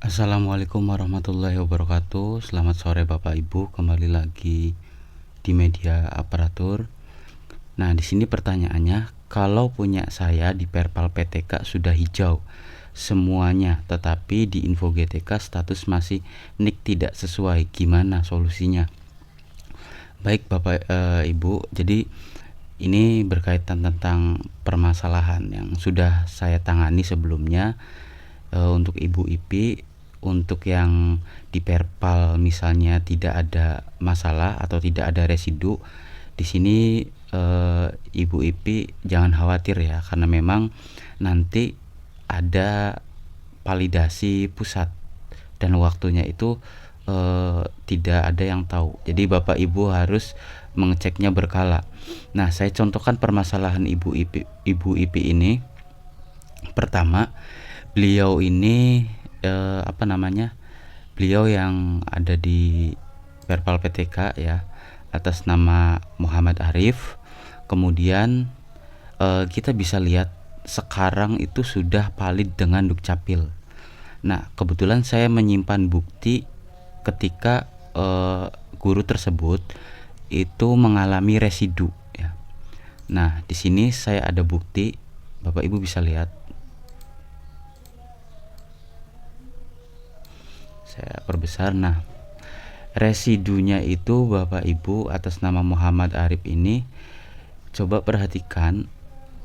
Assalamualaikum warahmatullahi wabarakatuh. Selamat sore Bapak Ibu, kembali lagi di media aparatur. Nah, di sini pertanyaannya, kalau punya saya di Perpal PTK sudah hijau semuanya, tetapi di Info GTK status masih NIK tidak sesuai, gimana solusinya? Baik Bapak Ibu, jadi ini berkaitan tentang permasalahan yang sudah saya tangani sebelumnya. Untuk Ibu IP, untuk yang di Perpal misalnya tidak ada masalah atau tidak ada residu, di sini Ibu IP jangan khawatir ya, karena memang nanti ada validasi pusat dan waktunya itu tidak ada yang tahu. Jadi Bapak Ibu harus mengeceknya berkala. Nah, saya contohkan permasalahan Ibu IP ini. Pertama, beliau ini beliau yang ada di Perpal PTK ya, atas nama Muhammad Arif. Kemudian kita bisa lihat sekarang itu sudah valid dengan Dukcapil. Nah, kebetulan saya menyimpan bukti ketika guru tersebut itu mengalami residu ya. Nah, di sini saya ada bukti, Bapak Ibu bisa lihat. Saya perbesar. Nah, residunya itu Bapak Ibu atas nama Muhammad Arif ini, coba perhatikan,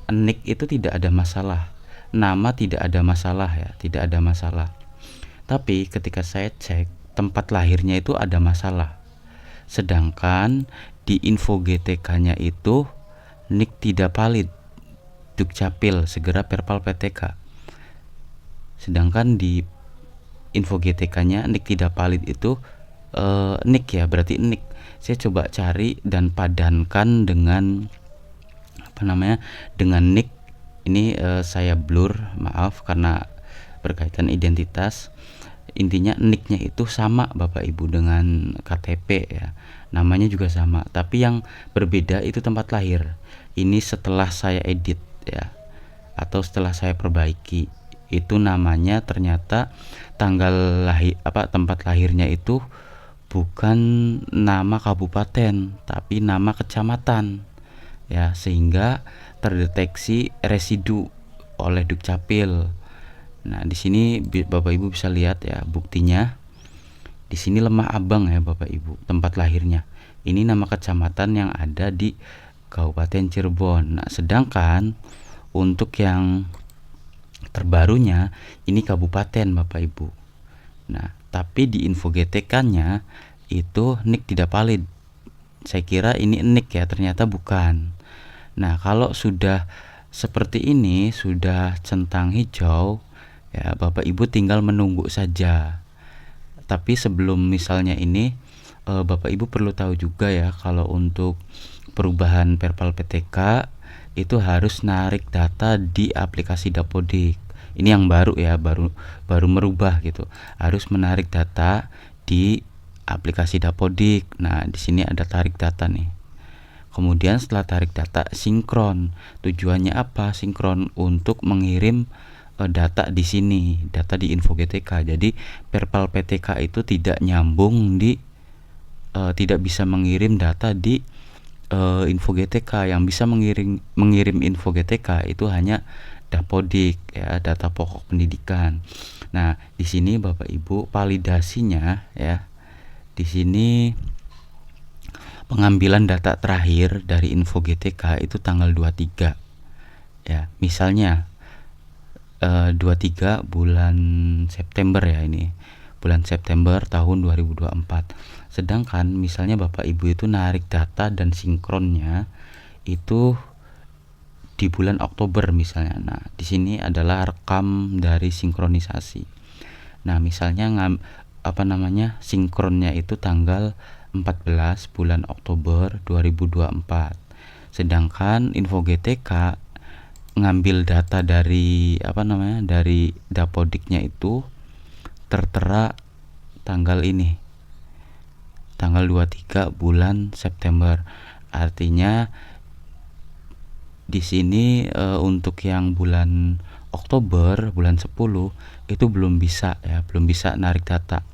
NIK itu tidak ada masalah, nama tidak ada masalah ya, tidak ada masalah. Tapi ketika saya cek tempat lahirnya itu ada masalah. Sedangkan di Info GTK-nya itu NIK tidak valid, Dukcapil segera Perpal PTK. Sedangkan di Info GTK-nya NIK tidak valid itu NIK ya, berarti NIK. Saya coba cari dan padankan dengan dengan NIK. Ini saya blur, maaf karena berkaitan identitas. Intinya NIK-nya itu sama Bapak Ibu dengan KTP ya. Namanya juga sama, tapi yang berbeda itu tempat lahir. Ini setelah saya edit ya, atau setelah saya perbaiki. Itu namanya ternyata tempat lahirnya itu bukan nama kabupaten tapi nama kecamatan ya, sehingga terdeteksi residu oleh Dukcapil. Nah, di sini Bapak Ibu bisa lihat ya buktinya. Di sini Lemah Abang ya Bapak Ibu, tempat lahirnya. Ini nama kecamatan yang ada di Kabupaten Cirebon. Nah, sedangkan untuk yang terbarunya ini kabupaten Bapak Ibu. Nah, tapi di Info GTK-nya itu NIK tidak valid. Saya kira ini NIK ya, ternyata bukan. Nah, kalau sudah seperti ini, sudah centang hijau ya, Bapak Ibu tinggal menunggu saja. Tapi sebelum misalnya ini, Bapak Ibu perlu tahu juga ya, kalau untuk perubahan Perpal PTK itu harus narik data di aplikasi Dapodik. Ini yang baru ya, baru merubah gitu. Harus menarik data di aplikasi Dapodik. Nah, di sini ada tarik data nih. Kemudian setelah tarik data, sinkron. Tujuannya apa? Sinkron untuk mengirim data di sini, data di Info GTK. Jadi Perpal PTK itu tidak nyambung tidak bisa mengirim data di Info GTK. Yang bisa mengirim Info GTK itu hanya Dapodik ya, data pokok pendidikan. Nah, di sini Bapak Ibu validasinya ya. Di sini pengambilan data terakhir dari Info GTK itu tanggal 23 ya. Misalnya 23 bulan September ya, ini bulan September tahun 2024. Sedangkan misalnya Bapak Ibu itu narik data dan sinkronnya itu di bulan Oktober misalnya. Nah, di sini adalah rekam dari sinkronisasi. Nah, misalnya sinkronnya itu tanggal 14 bulan Oktober 2024. Sedangkan Info GTK ngambil data dari dari Dapodiknya itu tertera tanggal ini. Tanggal 23 bulan September. Artinya di sini untuk yang bulan Oktober bulan 10 itu belum bisa ya, belum bisa narik data.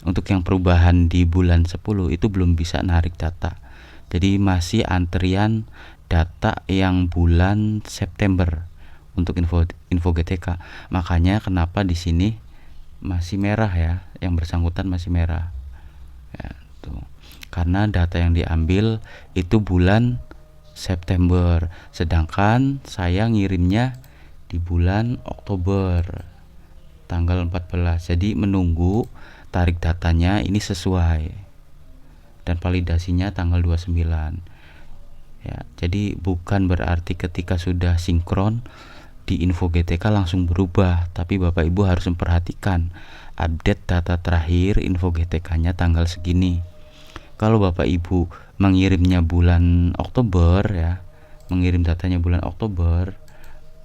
Untuk yang perubahan di bulan 10 itu belum bisa narik data. Jadi masih antrian data yang bulan September untuk info GTK. Makanya kenapa di sini masih merah ya, yang bersangkutan masih merah. Ya, tuh. Karena data yang diambil itu bulan September, sedangkan saya ngirimnya di bulan Oktober tanggal 14. Jadi menunggu tarik datanya ini sesuai dan validasinya tanggal 29. Ya, jadi bukan berarti ketika sudah sinkron di info GTK langsung berubah, tapi Bapak Ibu harus memperhatikan update data terakhir info GTK-nya tanggal segini. Kalau Bapak Ibu mengirimnya bulan Oktober ya, mengirim datanya bulan Oktober,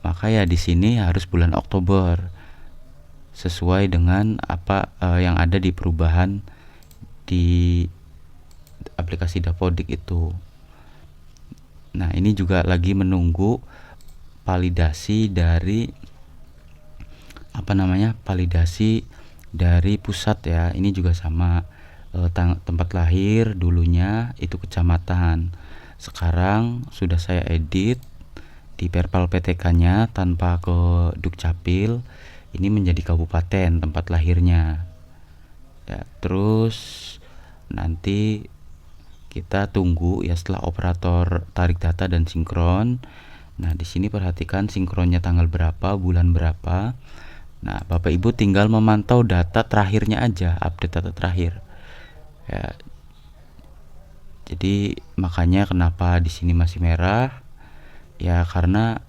maka ya di sini harus bulan Oktober sesuai dengan apa yang ada di perubahan di aplikasi Dapodik itu. Nah, ini juga lagi menunggu validasi dari validasi dari pusat ya. Ini juga sama, tempat lahir dulunya itu kecamatan. Sekarang sudah saya edit di Perpal PTK-nya tanpa ke Dukcapil, ini menjadi kabupaten tempat lahirnya. Ya, terus nanti kita tunggu ya setelah operator tarik data dan sinkron. Nah, di sini perhatikan sinkronnya tanggal berapa, bulan berapa. Nah, Bapak Ibu tinggal memantau data terakhirnya aja, update data terakhir. Ya. Jadi makanya kenapa di sini masih merah? Ya karena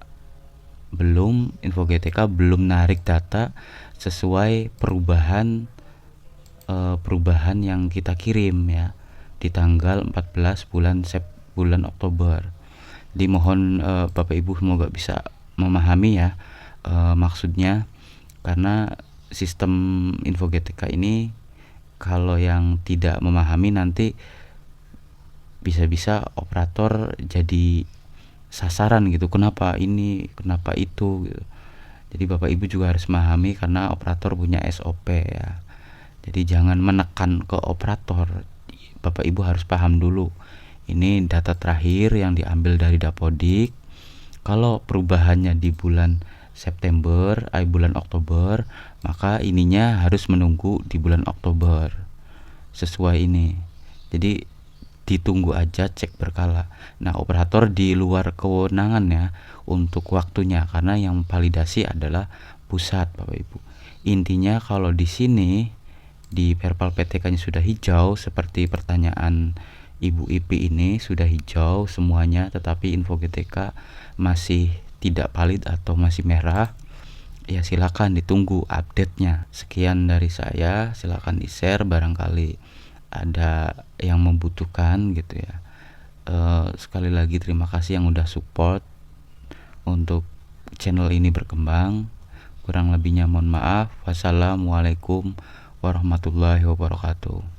info GTK belum narik data sesuai perubahan yang kita kirim ya di tanggal 14 bulan Oktober. Jadi mohon Bapak Ibu semoga bisa memahami ya maksudnya, karena sistem info GTK ini kalau yang tidak memahami nanti bisa-bisa operator jadi sasaran gitu, kenapa ini, kenapa itu gitu. Jadi Bapak Ibu juga harus memahami karena operator punya SOP ya. Jadi jangan menekan ke operator. Bapak Ibu harus paham dulu. Ini data terakhir yang diambil dari Dapodik. Kalau perubahannya di bulan September, bulan Oktober, maka ininya harus menunggu di bulan Oktober. Sesuai ini. Jadi ditunggu aja, cek berkala. Nah, operator di luar kewenangan ya untuk waktunya, karena yang validasi adalah pusat, Bapak Ibu. Intinya kalau di sini di Perpal PTK-nya sudah hijau seperti pertanyaan Ibu IP ini, sudah hijau semuanya, tetapi info GTK masih tidak valid atau masih merah, ya silakan ditunggu update-nya. Sekian dari saya, silakan di-share barangkali ada yang membutuhkan gitu ya. Sekali lagi terima kasih yang udah support untuk channel ini berkembang. Kurang lebihnya mohon maaf. Wassalamualaikum warahmatullahi wabarakatuh.